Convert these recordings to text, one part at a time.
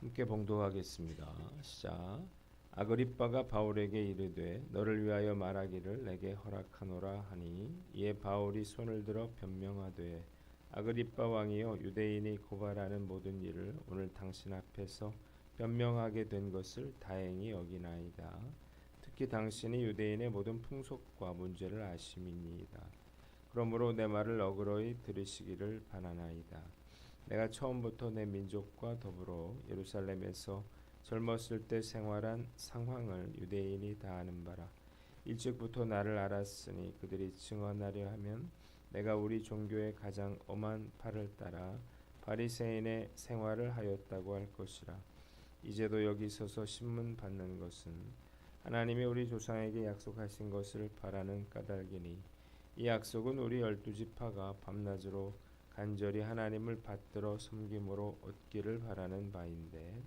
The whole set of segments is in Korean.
함께 봉독하겠습니다. 시작. 아그리빠가 바울에게 이르되 너를 위하여 말하기를 내게 허락하노라 하니 이에 바울이 손을 들어 변명하되 아그리빠 왕이여 유대인이 고발하는 모든 일을 오늘 당신 앞에서 변명하게 된 것을 다행히 여기나이다. 특히 당신이 유대인의 모든 풍속과 문제를 아심이니이다. 그러므로 내 말을 어그러이 들으시기를 바라나이다. 내가 처음부터 내 민족과 더불어 예루살렘에서 젊었을 때 생활한 상황을 유대인이 다 아는 바라. 일찍부터 나를 알았으니 그들이 증언하려 하면 내가 우리 종교의 가장 엄한 팔을 따라 바리새인의 생활을 하였다고 할 것이라. 이제도 여기 서서 신문 받는 것은 하나님이 우리 조상에게 약속하신 것을 바라는 까닭이니 이 약속은 우리 12지파가 밤낮으로 간절히 하나님을 받들어 섬김으로 얻기를 바라는 바인데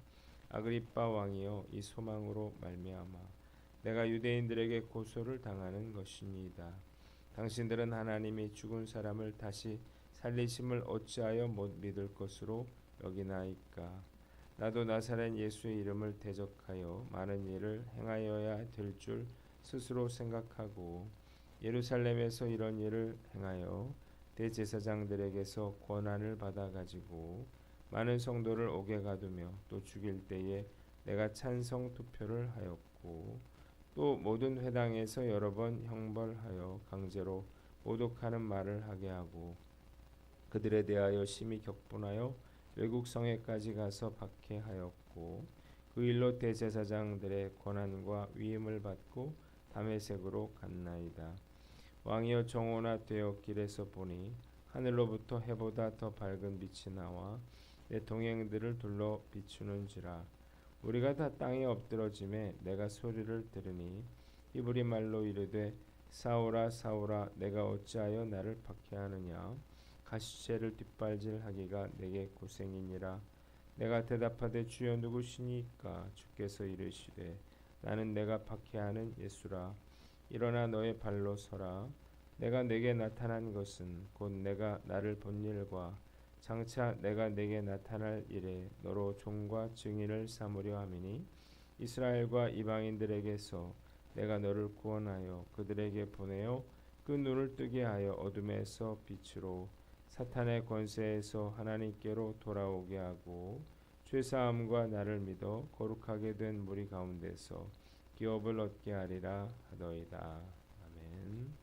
아그리빠 왕이여 이 소망으로 말미암아 내가 유대인들에게 고소를 당하는 것이니이다. 당신들은 하나님이 죽은 사람을 다시 살리심을 어찌하여 못 믿을 것으로 여기나이까. 나도 나사렛 예수의 이름을 대적하여 많은 일을 행하여야 될 줄 스스로 생각하고 예루살렘에서 이런 일을 행하여 대제사장들에게서 권한을 받아 가지고 많은 성도를 옥에 가두며 또 죽일 때에 내가 찬성 투표를 하였고 또 모든 회당에서 여러 번 형벌하여 강제로 모독하는 말을 하게 하고 그들에 대하여 심히 격분하여 외국 성에까지 가서 박해하였고 그 일로 대제사장들의 권한과 위임을 받고 다메섹으로 갔나이다. 왕이여 정오나 되어 길에서 보니 하늘로부터 해보다 더 밝은 빛이 나와 내 동행들을 둘러 비추는지라. 우리가 다 땅에 엎드러짐에 내가 소리를 들으니 히브리 말로 이르되 사울아 사울아 내가 어찌하여 나를 박해하느냐. 가시체를 뒷발질하기가 내게 고생이니라. 내가 대답하되 주여 누구시니까. 주께서 이르시되 나는 내가 박해하는 예수라. 일어나 너의 발로 서라. 내가 내게 나타난 것은 곧 내가 나를 본 일과 장차 내가 내게 나타날 일에 너로 종과 증인을 삼으려 함이니 이스라엘과 이방인들에게서 내가 너를 구원하여 그들에게 보내어 그 눈을 뜨게 하여 어둠에서 빛으로 사탄의 권세에서 하나님께로 돌아오게 하고 죄사함과 나를 믿어 거룩하게 된 무리 가운데서 기업을 얻게 하리라 하더이다. 아멘.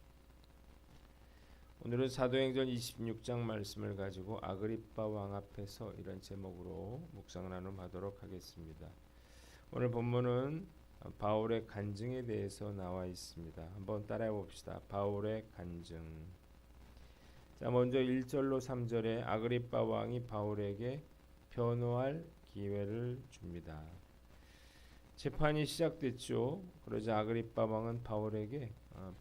오늘은 사도행전 26장 말씀을 가지고 아그리빠 왕 앞에서 이런 제목으로 묵상 나눔하도록 하겠습니다. 오늘 본문은 바울의 간증에 대해서 나와 있습니다. 한번 따라해 봅시다. 바울의 간증. 자, 먼저 1절로 3절에 아그리빠 왕이 바울에게 변호할 기회를 줍니다. 재판이 시작됐죠. 그러자 아그리빠 왕은 바울에게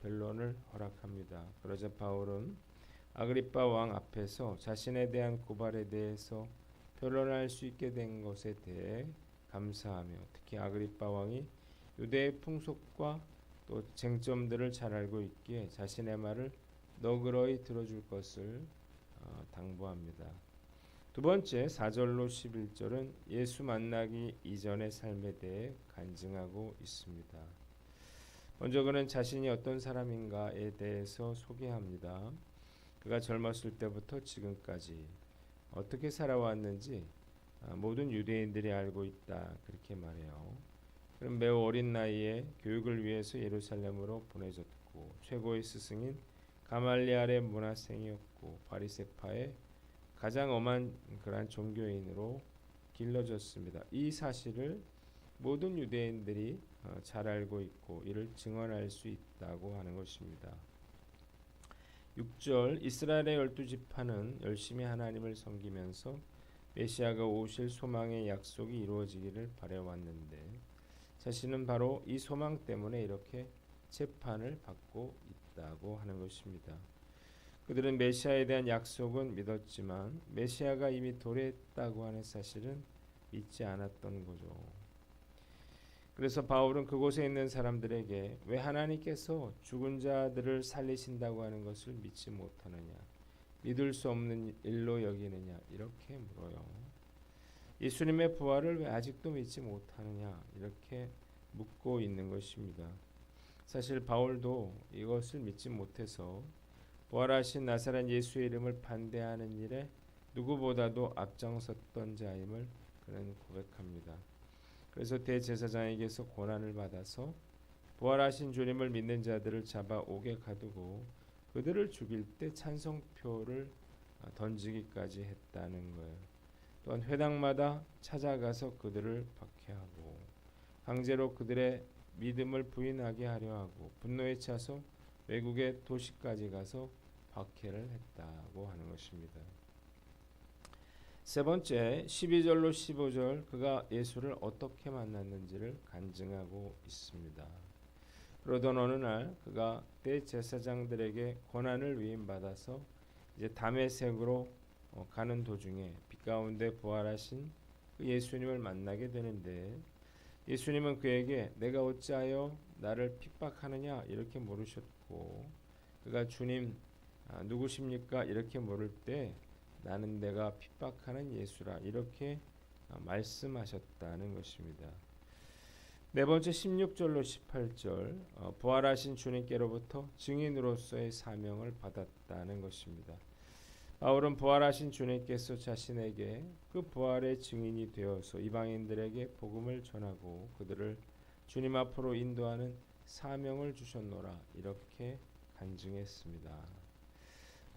변론을 허락합니다. 그러자 바울은 아그리빠 왕 앞에서 자신에 대한 고발에 대해서 변론할 수 있게 된 것에 대해 감사하며 특히 아그리빠 왕이 유대의 풍속과 또 쟁점들을 잘 알고 있기에 자신의 말을 너그러이 들어줄 것을 당부합니다. 두 번째 4절로 11절은 예수 만나기 이전의 삶에 대해 간증하고 있습니다. 먼저 그는 자신이 어떤 사람인가에 대해서 소개합니다. 그가 젊었을 때부터 지금까지 어떻게 살아왔는지 모든 유대인들이 알고 있다 그렇게 말해요. 그는 매우 어린 나이에 교육을 위해서 예루살렘으로 보내졌고 최고의 스승인 가말리알의 문하생이었고 바리새파의 가장 엄한 그러한 종교인으로 길러졌습니다. 이 사실을 모든 유대인들이 잘 알고 있고 이를 증언할 수 있다고 하는 것입니다. 6절 이스라엘의 12지파는 열심히 하나님을 섬기면서 메시아가 오실 소망의 약속이 이루어지기를 바라왔는데 자신은 바로 이 소망 때문에 이렇게 재판을 받고 있다고 하는 것입니다. 그들은 메시아에 대한 약속은 믿었지만 메시아가 이미 도래했다고 하는 사실은 믿지 않았던 거죠. 그래서 바울은 그곳에 있는 사람들에게 왜 하나님께서 죽은 자들을 살리신다고 하는 것을 믿지 못하느냐, 믿을 수 없는 일로 여기느냐 이렇게 물어요. 예수님의 부활을 왜 아직도 믿지 못하느냐 이렇게 묻고 있는 것입니다. 사실 바울도 이것을 믿지 못해서 부활하신 나사렛 예수의 이름을 반대하는 일에 누구보다도 앞장섰던 자임을 그는 고백합니다. 그래서 대제사장에게서 고난을 받아서 부활하신 주님을 믿는 자들을 잡아 옥에 가두고 그들을 죽일 때 찬성표를 던지기까지 했다는 거예요. 또한 회당마다 찾아가서 그들을 박해하고 강제로 그들의 믿음을 부인하게 하려 하고 분노에 차서 외국의 도시까지 가서 박해를 했다고 하는 것입니다. 세 번째 12절로 15절 그가 예수를 어떻게 만났는지를 간증하고 있습니다. 그러던 어느 날 그가 대제사장들에게 고난을 위임받아서 이제 다메섹으로 가는 도중에 빛 가운데 부활하신 그 예수님을 만나게 되는데 예수님은 그에게 내가 어찌하여 나를 핍박하느냐 이렇게 물으셨고 그가 주님 누구십니까 이렇게 물을 때 나는 내가 핍박하는 예수라 이렇게 말씀하셨다는 것입니다. 네 번째 16절로 18절 부활하신 주님께로부터 증인으로서의 사명을 받았다는 것입니다. 바울은 부활하신 주님께서 자신에게 그 부활의 증인이 되어서 이방인들에게 복음을 전하고 그들을 주님 앞으로 인도하는 사명을 주셨노라 이렇게 간증했습니다.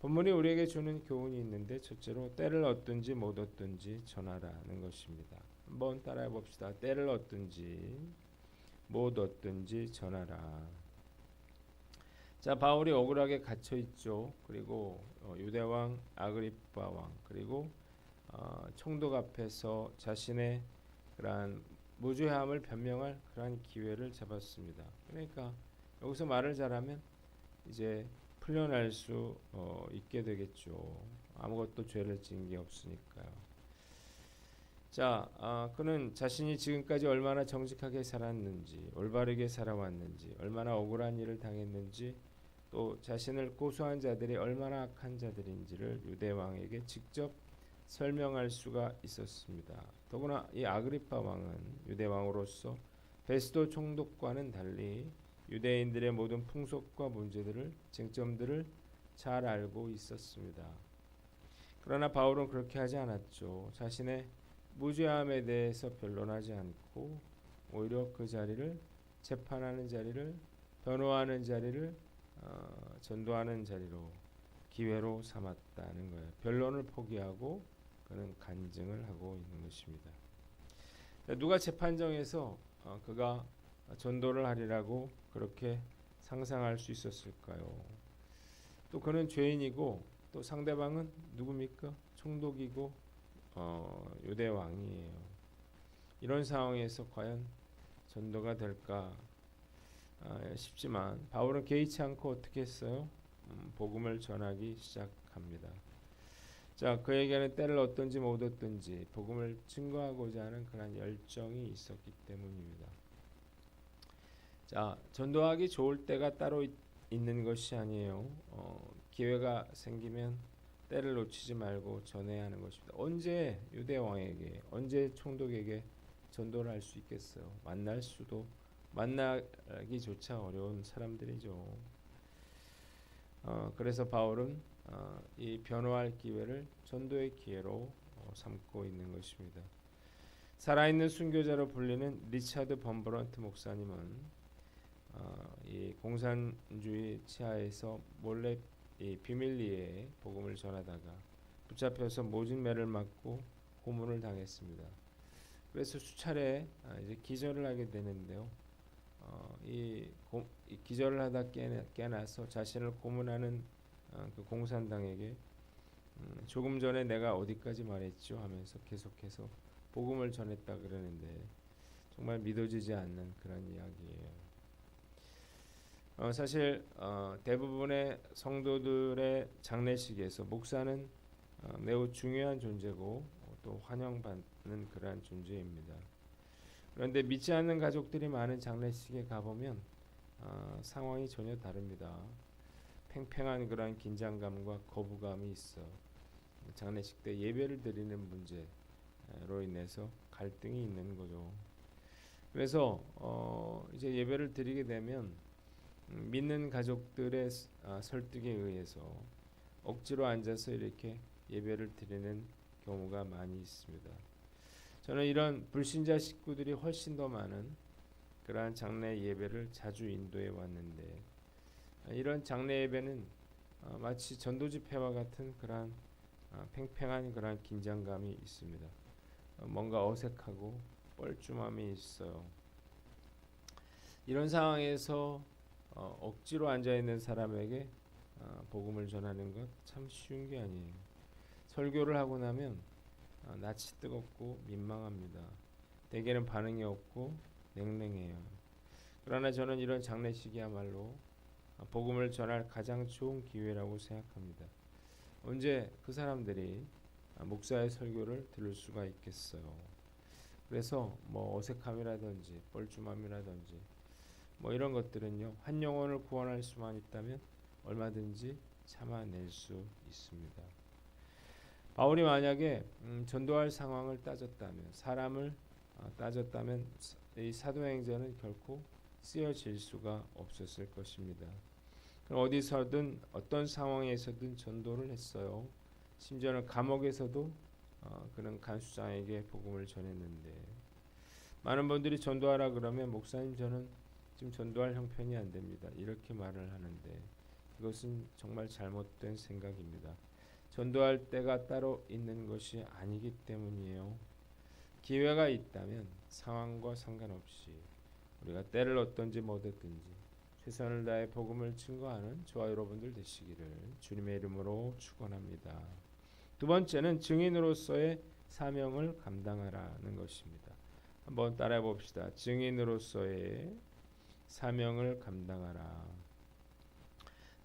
본문이 우리에게 주는 교훈이 있는데 첫째로 때를 얻든지 못 얻든지 전하라는 것입니다. 한번 따라해 봅시다. 때를 얻든지 못 얻든지 전하라. 자, 바울이 억울하게 갇혀 있죠. 그리고 유대왕 아그리빠 왕 그리고 총독 앞에서 자신의 그러한 무죄함을 변명할 그러한 기회를 잡았습니다. 그러니까 여기서 말을 잘하면 이제 풀려날 수 있게 되겠죠. 아무것도 죄를 지은 게 없으니까요. 자, 그는 자신이 지금까지 얼마나 정직하게 살았는지, 올바르게 살아왔는지, 얼마나 억울한 일을 당했는지, 또 자신을 고소한 자들이 얼마나 악한 자들인지를 유대 왕에게 직접 설명할 수가 있었습니다. 더구나 이 아그리파 왕은 유대 왕으로서 베스도 총독과는 달리 유대인들의 모든 풍속과 문제들을 쟁점들을 잘 알고 있었습니다. 그러나 바울은 그렇게 하지 않았죠. 자신의 무죄함에 대해서 변론하지 않고 오히려 그 자리를 재판하는 자리를 변호하는 자리를 전도하는 자리로 기회로 삼았다는 거예요. 변론을 포기하고 그는 간증을 하고 있는 것입니다. 누가 재판정에서 그가 전도를 하리라고 그렇게 상상할 수 있었을까요? 또 그는 죄인이고 또 상대방은 누굽니까? 총독이고 유대 왕이에요. 이런 상황에서 과연 전도가 될까 싶지만 바울은 개의치 않고 어떻게 했어요? 복음을 전하기 시작합니다. 자, 그에게는 때를 얻든지 못 얻든지 복음을 증거하고자 하는 그런 열정이 있었기 때문입니다. 자, 전도하기 좋을 때가 따로 있는 것이 아니에요. 기회가 생기면 때를 놓치지 말고 전해야 하는 것입니다. 언제 유대 왕에게, 언제 총독에게 전도를 할 수 있겠어요? 만나기조차 어려운 사람들이죠. 그래서 바울은 이 변호할 기회를 전도의 기회로 삼고 있는 것입니다. 살아있는 순교자로 불리는 리차드 범브런트 목사님은 이 공산주의 치하에서 몰래 이 비밀리에 복음을 전하다가 붙잡혀서 모진 매를 맞고 고문을 당했습니다. 그래서 수차례 이제 기절을 하게 되는데요. 이 기절을 하다 깨나서 자신을 고문하는 그 공산당에게 조금 전에 내가 어디까지 말했죠 하면서 계속해서 복음을 전했다 그러는데 정말 믿어지지 않는 그런 이야기예요. 사실 대부분의 성도들의 장례식에서 목사는 매우 중요한 존재고 또 환영받는 그러한 존재입니다. 그런데 믿지 않는 가족들이 많은 장례식에 가보면 상황이 전혀 다릅니다. 팽팽한 그러한 긴장감과 거부감이 있어 장례식 때 예배를 드리는 문제 인해서 갈등이 있는 거죠. 그래서 이제 예배를 드리게 되면 믿는 가족들의 설득에 의해서 억지로 앉아서 이렇게 예배를 드리는 경우가 많이 있습니다. 저는 이런 불신자 식구들이 훨씬 더 많은 그러한 장례 예배를 자주 인도해 왔는데, 이런 장례 예배는 마치 전도 집회와 같은 그러한 팽팽한 그러한 긴장감이 있습니다. 뭔가 어색하고 뻘쭘함이 있어요. 이런 상황에서 억지로 앉아 있는 사람에게 복음을 전하는 것 참 쉬운 게 아니에요. 설교를 하고 나면 낯이 뜨겁고 민망합니다. 대개는 반응이 없고 냉랭해요. 그러나 저는 이런 장례식이야말로 복음을 전할 가장 좋은 기회라고 생각합니다. 언제 그 사람들이 목사의 설교를 들을 수가 있겠어요. 그래서 뭐 어색함이라든지 뻘쭘함이라든지 뭐 이런 것들은요, 한 영혼을 구원할 수만 있다면 얼마든지 참아낼 수 있습니다. 바울이 만약에 전도할 상황을 따졌다면, 사람을 따졌다면 이 사도행전은 결코 쓰여질 수가 없었을 것입니다. 그럼 어디서든 어떤 상황에서든 전도를 했어요. 심지어는 감옥에서도 그는 간수장에게 복음을 전했는데, 많은 분들이 전도하라 그러면 목사님 저는 지금 전도할 형편이 안 됩니다, 이렇게 말을 하는데, 이것은 정말 잘못된 생각입니다. 전도할 때가 따로 있는 것이 아니기 때문이에요. 기회가 있다면 상황과 상관없이 우리가 때를 얻든지 못 얻든지 최선을 다해 복음을 증거하는 저와 여러분들 되시기를 주님의 이름으로 축원합니다. 두 번째는 증인으로서의 사명을 감당하라는 것입니다. 한번 따라해 봅시다. 증인으로서의 사명을 감당하라.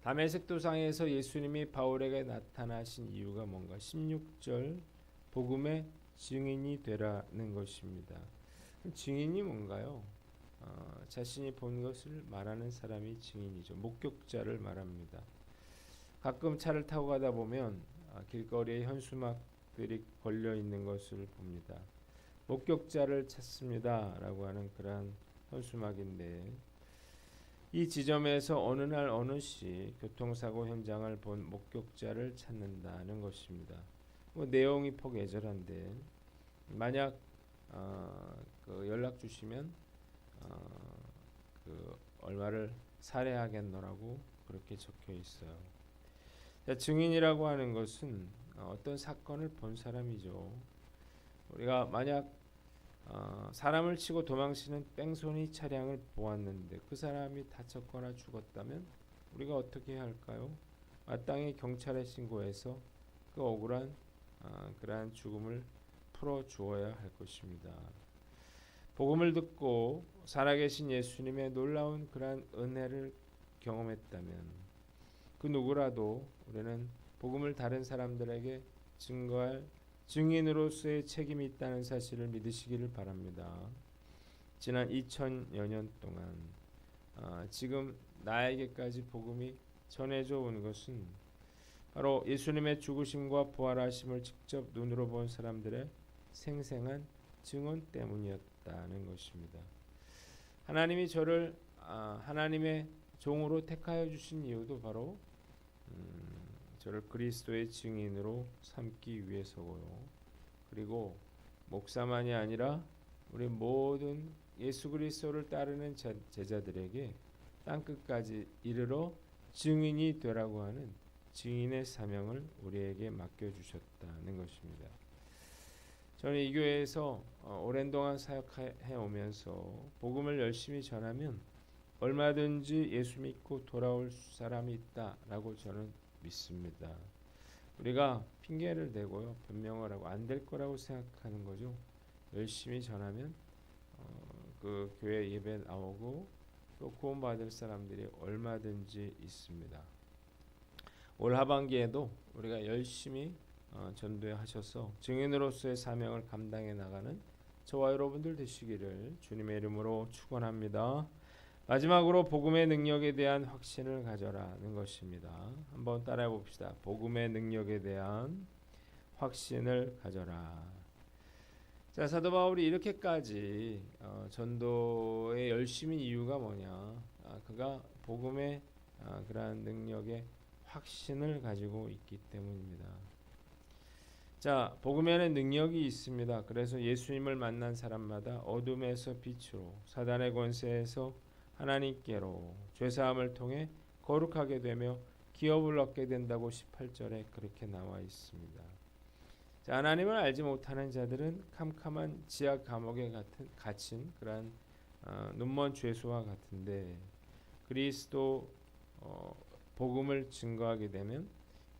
다메섹 도상에서 예수님이 바울에게 나타나신 이유가 뭔가? 16절 복음의 증인이 되라는 것입니다. 증인이 뭔가요? 자신이 본 것을 말하는 사람이 증인이죠. 목격자를 말합니다. 가끔 차를 타고 가다 보면 길거리에 현수막들이 걸려 있는 것을 봅니다. 목격자를 찾습니다 라고 하는 그러한 현수막인데, 이 지점에서 어느 날 어느 시 교통사고 현장을 본 목격자를 찾는다는 것입니다. 뭐 내용이 폭애절한데, 만약 그 연락 주시면 그 얼마를 살해하겠노라고 그렇게 적혀 있어요. 자, 증인이라고 하는 것은 어떤 사건을 본 사람이죠. 우리가 만약 사람을 치고 도망치는 뺑소니 차량을 보았는데 그 사람이 다쳤거나 죽었다면 우리가 어떻게 해야 할까요? 마땅히 경찰에 신고해서 그 억울한 그러한 죽음을 풀어 주어야 할 것입니다. 복음을 듣고 살아계신 예수님의 놀라운 그러한 은혜를 경험했다면 그 누구라도 우리는 복음을 다른 사람들에게 증거할 증인으로서의 책임이 있다는 사실을 믿으시기를 바랍니다. 지난 2000여 년 동안 지금 나에게까지 복음이 전해져 온 것은 바로 예수님의 죽으심과 부활하심을 직접 눈으로 본 사람들의 생생한 증언 때문이었다는 것입니다. 하나님이 저를 하나님의 종으로 택하여 주신 이유도 바로 저를 그리스도의 증인으로 삼기 위해서고요. 그리고 목사만이 아니라 우리 모든 예수 그리스도를 따르는 제자들에게 땅끝까지 이르러 증인이 되라고 하는 증인의 사명을 우리에게 맡겨주셨다는 것입니다. 저는 이 교회에서 오랜 동안 사역해 오면서 복음을 열심히 전하면 얼마든지 예수 믿고 돌아올 사람이 있다라고 저는 믿습니다. 우리가 핑계를 대고요, 변명을 하고 안 될 거라고 생각하는 거죠. 열심히 전하면 그 교회 예배 나오고 또 구원받을 사람들이 얼마든지 있습니다. 올 하반기에도 우리가 열심히 전도하셔서 증인으로서의 사명을 감당해 나가는 저와 여러분들 되시기를 주님의 이름으로 축원합니다. 마지막으로 복음의 능력에 대한 확신을 가져라는 것입니다. 한번 따라해 봅시다. 복음의 능력에 대한 확신을 가져라. 자, 사도 바울이 이렇게까지 전도에 열심인 이유가 뭐냐? 그가 복음의 그러한 능력의 확신을 가지고 있기 때문입니다. 자, 복음에는 능력이 있습니다. 그래서 예수님을 만난 사람마다 어둠에서 빛으로, 사단의 권세에서 하나님께로, 죄사함을 통해 거룩하게 되며 기업을 얻게 된다고 18절에 그렇게 나와 있습니다. 자, 하나님을 알지 못하는 자들은 캄캄한 지하 감옥에 갇힌 그러한 눈먼 죄수와 같은데, 그리스도 복음을 증거하게 되면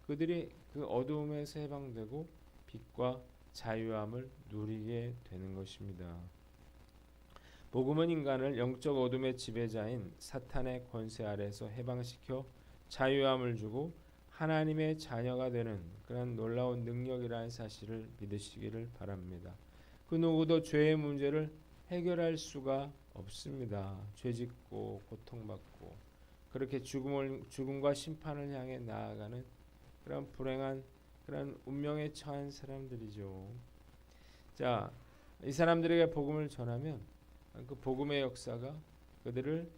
그들이 그 어두움에서 해방되고 빛과 자유함을 누리게 되는 것입니다. 복음은 인간을 영적 어둠의 지배자인 사탄의 권세 아래서 해방시켜 자유함을 주고 하나님의 자녀가 되는 그런 놀라운 능력이라는 사실을 믿으시기를 바랍니다. 그 누구도 죄의 문제를 해결할 수가 없습니다. 죄짓고 고통받고 그렇게 죽음과 심판을 향해 나아가는 그런 불행한 그런 운명에 처한 사람들이죠. 자, 이 사람들에게 복음을 전하면 그 복음의 역사가 그들을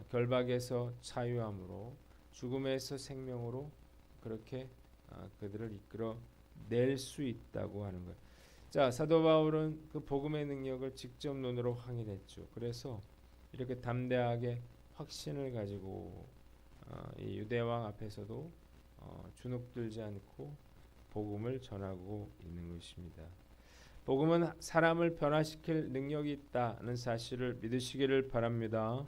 결박에서 자유함으로, 죽음에서 생명으로 그렇게 그들을 이끌어 낼 수 있다고 하는 거예요. 자, 사도 바울은 그 복음의 능력을 직접 눈으로 확인했죠. 그래서 이렇게 담대하게 확신을 가지고 이 유대왕 앞에서도 주눅들지 않고 복음을 전하고 있는 것입니다. 복음은 사람을 변화시킬 능력이 있다는 사실을 믿으시기를 바랍니다.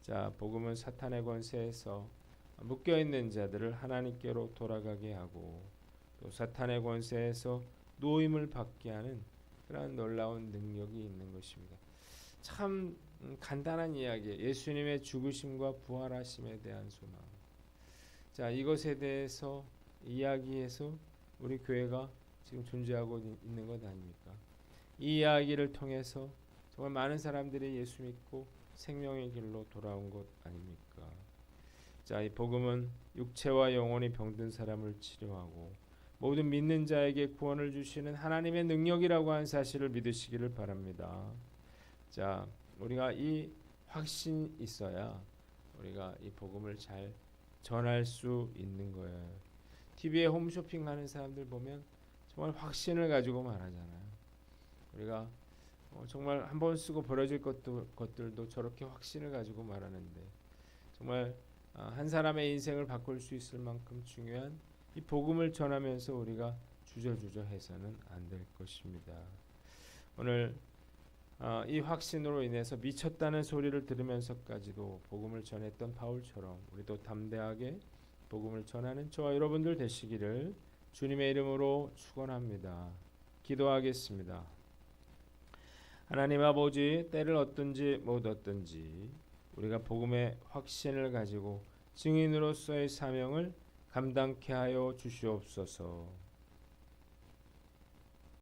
자, 복음은 사탄의 권세에서 묶여 있는 자들을 하나님께로 돌아가게 하고 또 사탄의 권세에서 노임을 받게 하는 그런 놀라운 능력이 있는 것입니다. 참 간단한 이야기예요. 예수님의 죽으심과 부활하심에 대한 소망. 자, 이것에 대해서 이야기해서 우리 교회가 지금 존재하고 있는 것 아닙니까? 이 이야기를 통해서 정말 많은 사람들이 예수 믿고 생명의 길로 돌아온 것 아닙니까? 자, 이 복음은 육체와 영혼이 병든 사람을 치료하고 모든 믿는 자에게 구원을 주시는 하나님의 능력이라고 하는 사실을 믿으시기를 바랍니다. 자, 우리가 이 확신이 있어야 우리가 이 복음을 잘 전할 수 있는 거예요. TV에 홈쇼핑 하는 사람들 보면 정말 확신을 가지고 말하잖아요. 우리가 정말 한 번 쓰고 버려질 것들도 저렇게 확신을 가지고 말하는데 정말 한 사람의 인생을 바꿀 수 있을 만큼 중요한 이 복음을 전하면서 우리가 주저주저해서는 안 될 것입니다. 오늘 이 확신으로 인해서 미쳤다는 소리를 들으면서까지도 복음을 전했던 바울처럼 우리도 담대하게 복음을 전하는 저와 여러분들 되시기를 주님의 이름으로 축원합니다. 기도하겠습니다. 하나님 아버지, 때를 얻든지 못 얻든지 우리가 복음의 확신을 가지고 증인으로서의 사명을 감당케 하여 주시옵소서.